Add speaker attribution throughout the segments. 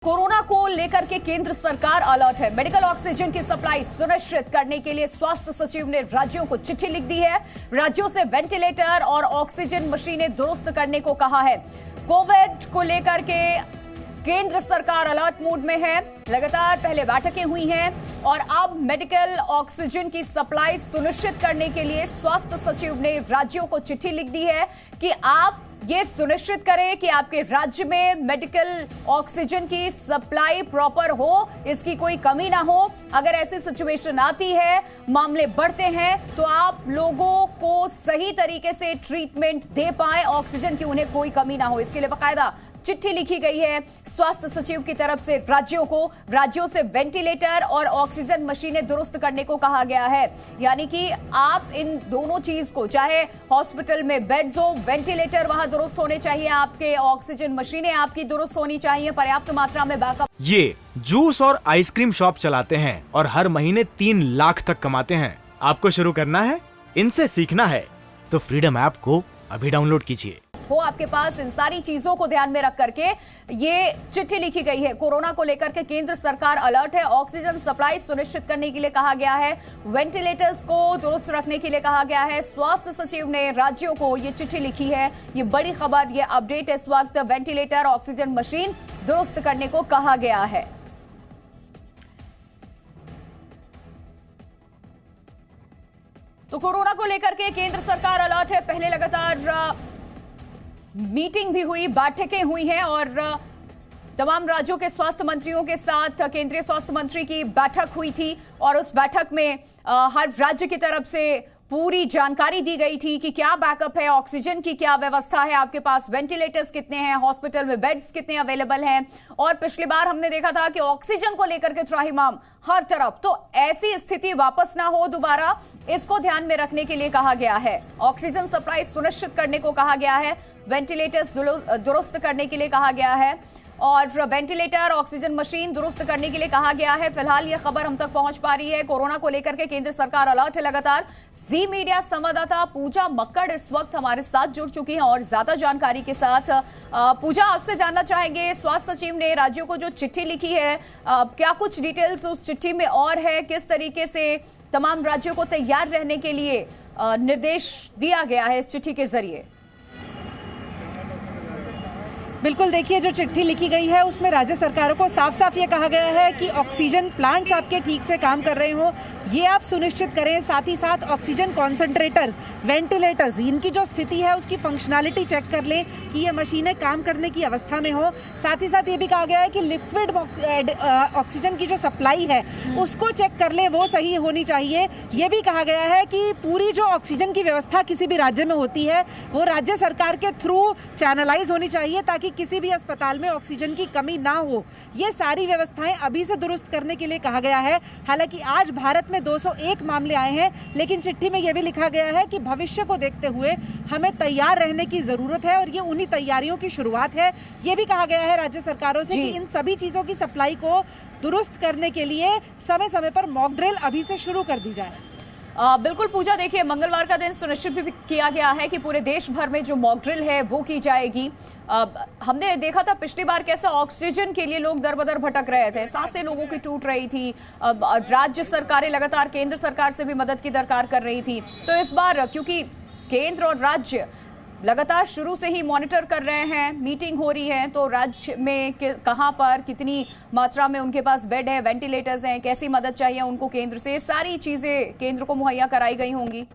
Speaker 1: Corona को लेकर के केंद्र सरकार अलर्ट है। मेडिकल ऑक्सीजन की सप्लाई सुनिश्चित करने के लिए स्वास्थ्य सचिव ने राज्यों को चिट्ठी लिख दी है। राज्यों से वेंटिलेटर और ऑक्सीजन मशीनें दुरुस्त करने को कहा है। कोविड को लेकर के केंद्र सरकार अलर्ट मोड में है। लगातार पहले बैठकें हुई हैं और अब मेडिकल ऑक्सीजन की सप्लाई सुनिश्चित करने के लिए स्वास्थ्य सचिव ने राज्यों को चिट्ठी लिख दी है कि आप ये सुनिश्चित करें कि आपके राज्य में मेडिकल ऑक्सीजन की सप्लाई प्रॉपर हो, इसकी कोई कमी ना हो। अगर ऐसी सिचुएशन आती है, मामले बढ़ते हैं, तो आप लोगों को सही तरीके से ट्रीटमेंट दे पाए, ऑक्सीजन की उन्हें कोई कमी ना हो। इसके लिए बाकायदा चिट्ठी लिखी गई है स्वास्थ्य सचिव की तरफ से राज्यों को। राज्यों से वेंटिलेटर और ऑक्सीजन मशीनें दुरुस्त करने को कहा गया है। यानी कि आप इन दोनों चीज को, चाहे हॉस्पिटल में बेड्स हो, वेंटिलेटर वहां दुरुस्त होने चाहिए, आपके ऑक्सीजन मशीनें आपकी दुरुस्त होनी चाहिए, पर्याप्त मात्रा में बैकअप।
Speaker 2: ये जूस और आइसक्रीम शॉप चलाते हैं और हर महीने 3 लाख तक कमाते हैं। आपको शुरू करना है, इनसे सीखना है, तो फ्रीडम ऐप को अभी डाउनलोड कीजिए।
Speaker 1: हो आपके पास इन सारी चीजों को ध्यान में रख करके ये चिट्ठी लिखी गई है। कोरोना को लेकर के केंद्र सरकार अलर्ट है। ऑक्सीजन सप्लाई सुनिश्चित करने के लिए कहा गया है, वेंटिलेटर्स को दुरुस्त रखने के लिए कहा गया है। स्वास्थ्य सचिव ने राज्यों को ये चिट्ठी लिखी है। ये बड़ी खबर, ये अपडेट इस वक्त। वेंटिलेटर, ऑक्सीजन मशीन दुरुस्त करने को कहा गया है। तो कोरोना को लेकर के केंद्र सरकार अलर्ट है। पहले लगातार मीटिंग भी हुई, बैठकें हुई हैं और तमाम राज्यों के स्वास्थ्य मंत्रियों के साथ केंद्रीय स्वास्थ्य मंत्री की बैठक हुई थी और उस बैठक में हर राज्य की तरफ से पूरी जानकारी दी गई थी कि क्या बैकअप है, ऑक्सीजन की क्या व्यवस्था है, आपके पास वेंटिलेटर्स कितने हैं, हॉस्पिटल में बेड्स कितने अवेलेबल हैं। और पिछली बार हमने देखा था कि ऑक्सीजन को लेकर के त्राहिमाम हर तरफ, तो ऐसी स्थिति वापस ना हो दोबारा, इसको ध्यान में रखने के लिए कहा गया है। ऑक्सीजन सप्लाई सुनिश्चित करने को कहा गया है, वेंटिलेटर्स दुरुस्त करने के लिए कहा गया है और वेंटिलेटर, ऑक्सीजन मशीन दुरुस्त करने के लिए कहा गया है। फिलहाल ये खबर हम तक पहुंच पा रही है। कोरोना को लेकर के केंद्र सरकार अलर्ट है लगातार। जी मीडिया संवाददाता पूजा मक्कड़ इस वक्त हमारे साथ जुड़ चुकी हैं और ज्यादा जानकारी के साथ। पूजा, आपसे जानना चाहेंगे, स्वास्थ्य सचिव ने राज्यों को जो चिट्ठी लिखी है, क्या कुछ डिटेल्स उस चिट्ठी में और है? किस तरीके से तमाम राज्यों को तैयार रहने के लिए निर्देश दिया गया है इस चिट्ठी के जरिए?
Speaker 3: बिल्कुल, देखिए, जो चिट्ठी लिखी गई है उसमें राज्य सरकारों को साफ साफ ये कहा गया है कि ऑक्सीजन प्लांट्स आपके ठीक से काम कर रहे हों, ये आप सुनिश्चित करें। साथ ही साथ ऑक्सीजन कॉन्सेंट्रेटर्स, वेंटिलेटर्स, इनकी जो स्थिति है उसकी फंक्शनैलिटी चेक कर लें कि ये मशीनें काम करने की अवस्था में हो। साथ ही साथ ये भी कहा गया है कि लिक्विड ऑक्सीजन की जो सप्लाई है उसको चेक कर लें, वो सही होनी चाहिए। ये भी कहा गया है कि पूरी जो ऑक्सीजन की व्यवस्था किसी भी राज्य में होती है वो राज्य सरकार के थ्रू चैनलाइज होनी चाहिए ताकि किसी भी अस्पताल में ऑक्सीजन की कमी ना हो। ये सारी व्यवस्थाएं अभी से दुरुस्त करने के लिए कहा गया है। हालांकि आज भारत में 201 मामले आए हैं, लेकिन चिट्ठी में यह भी लिखा गया है कि भविष्य को देखते हुए हमें तैयार रहने की जरूरत है और ये उन्हीं तैयारियों की शुरुआत है। ये भी कहा गया है राज्य सरकारों से कि इन सभी चीजों की सप्लाई को दुरुस्त करने के लिए समय समय पर मॉक ड्रिल अभी से शुरू कर दी जाए।
Speaker 1: बिल्कुल पूजा, देखिए, मंगलवार का दिन सुनिश्चित भी किया गया है कि पूरे देश भर में जो मॉक ड्रिल है वो की जाएगी। हमने देखा था पिछली बार कैसे ऑक्सीजन के लिए लोग दर बदर भटक रहे थे, सांसें लोगों की टूट रही थी। राज्य सरकारें लगातार केंद्र सरकार से भी मदद की दरकार कर रही थी। तो इस बार क्योंकि केंद्र और राज्य लगातार शुरू से ही मॉनिटर कर रहे हैं, मीटिंग हो रही है, तो राज्य में कहां पर कितनी मात्रा में उनके पास बेड है, वेंटिलेटर्स हैं, कैसी मदद चाहिए उनको केंद्र से, सारी चीजें केंद्र को मुहैया कराई गई होंगी।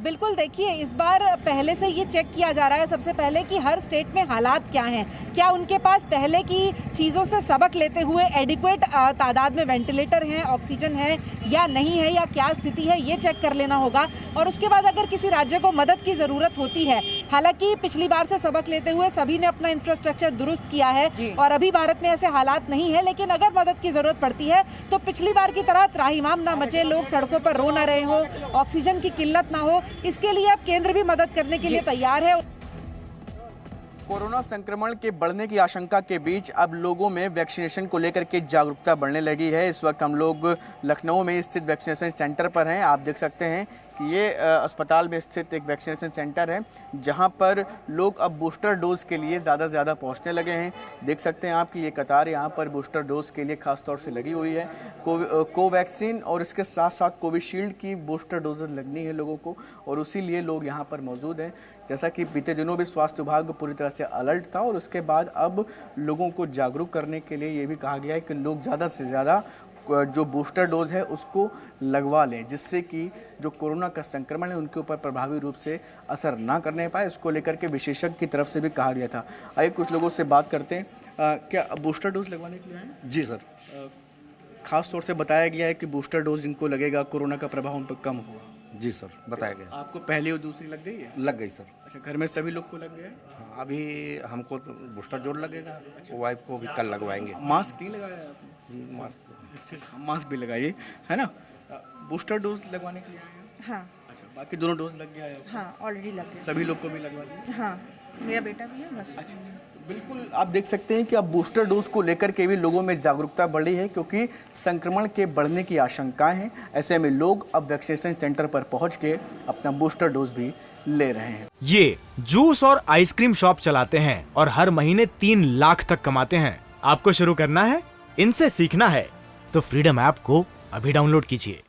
Speaker 3: बिल्कुल, देखिए, इस बार पहले से ये चेक किया जा रहा है सबसे पहले कि हर स्टेट में हालात क्या हैं, क्या उनके पास पहले की चीज़ों से सबक लेते हुए एडिक्वेट तादाद में वेंटिलेटर हैं, ऑक्सीजन है या नहीं है, या क्या स्थिति है, ये चेक कर लेना होगा। और उसके बाद अगर किसी राज्य को मदद की ज़रूरत होती है, हालांकि पिछली बार से सबक लेते हुए सभी ने अपना इंफ्रास्ट्रक्चर दुरुस्त किया है और अभी भारत में ऐसे हालात नहीं है, लेकिन अगर मदद की ज़रूरत पड़ती है तो पिछली बार की तरह त्राहिमाम ना मचे, लोग सड़कों पर रो ना रहे हो, ऑक्सीजन की किल्लत ना हो, इसके लिए अब केंद्र भी मदद करने के लिए तैयार है।
Speaker 4: कोरोना संक्रमण के बढ़ने की आशंका के बीच अब लोगों में वैक्सीनेशन को लेकर के जागरूकता बढ़ने लगी है। इस वक्त हम लोग लखनऊ में स्थित वैक्सीनेशन सेंटर पर हैं। आप देख सकते हैं कि ये अस्पताल में स्थित एक वैक्सीनेशन सेंटर है, जहां पर लोग अब बूस्टर डोज के लिए ज़्यादा से ज़्यादा पहुंचने लगे हैं। देख सकते हैं आप कि ये कतार यहाँ पर बूस्टर डोज के लिए खास तौर से लगी हुई है। कोवैक्सीन और इसके साथ साथ कोविशील्ड की बूस्टर डोज लगनी है लोगों को, और उसी लिए लोग यहाँ पर मौजूद हैं। जैसा कि बीते दिनों भी स्वास्थ्य विभाग पूरी तरह से अलर्ट था, और उसके बाद अब लोगों को जागरूक करने के लिए ये भी कहा गया है कि लोग ज़्यादा से ज़्यादा जो बूस्टर डोज है उसको लगवा लें, जिससे कि जो कोरोना का संक्रमण है उनके ऊपर प्रभावी रूप से असर ना करने पाए। इसको लेकर के विशेषज्ञ की तरफ से भी कहा गया था। आइए कुछ लोगों से बात करते हैं। क्या बूस्टर डोज लगवाने के लिए आए?
Speaker 5: जी सर।
Speaker 4: खास तौर से बताया गया है कि बूस्टर डोज इनको लगेगा, कोरोना का प्रभाव उन पर कम होगा।
Speaker 5: जी सर, बताया गया।
Speaker 4: आपको पहली और दूसरी लग गई है?
Speaker 5: लग गई सर।
Speaker 4: अच्छा, घर में सभी लोग को लग गया है?
Speaker 5: हाँ, अभी हमको तो बूस्टर जोड़ लगेगा, वाइफ को भी कल लगवाएंगे।
Speaker 4: मास्क नहीं लगाया आपने? मास्क भी लगाइए, है ना। बूस्टर डोज लगवाने के लिए आए हैं?
Speaker 6: हाँ।
Speaker 4: अच्छा, बाकी दोनों डोज लग गया है?
Speaker 6: हाँ, ऑलरेडी लग गया।
Speaker 4: सभी लोग को भी लगवा दिया?
Speaker 6: हाँ, मेरा बेटा भी है बस।
Speaker 4: अच्छा, बिल्कुल आप देख सकते हैं कि अब बूस्टर डोज को लेकर के भी लोगों में जागरूकता बढ़ी है, क्योंकि संक्रमण के बढ़ने की आशंकाएं हैं। ऐसे में लोग अब वैक्सीनेशन सेंटर पर पहुंच के अपना बूस्टर डोज भी ले रहे हैं।
Speaker 2: ये जूस और आइसक्रीम शॉप चलाते हैं और हर महीने 3 लाख तक कमाते हैं। आपको शुरू करना है, इनसे सीखना है, तो फ्रीडम ऐप को अभी डाउनलोड कीजिए।